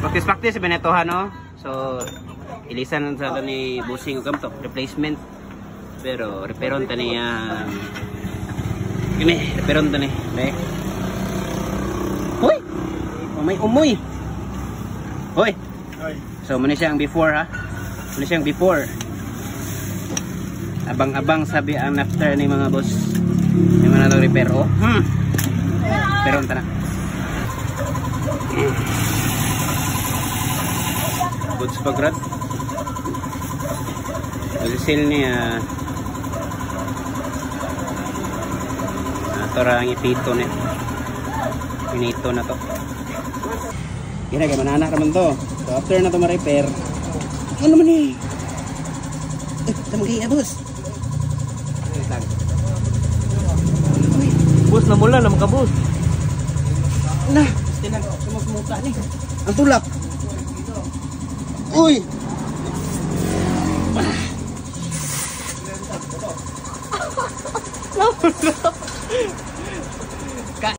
Practice binetohan no. So ilisan sa ni busing ug kamto replacement. Pero reparon tani ini reparon tani. Dai. Hoy. May umoy. Hoy. So muna siyang before ha. Muna siyang before. Abang-abang sabi ang after ni mga boss. Yung mga repair oh. Reparon ta na. Goods pagrad. Mag-seal niya. Ito ra ang ipito niya. Pinito na to. Kaya kaya mananak naman to. So after na to ma-repair. Ano naman eh? Tamagay boss. Boss na mula naman ka boss. Nah, tinan sumusmuta ni. Ang tulak. Uy. No.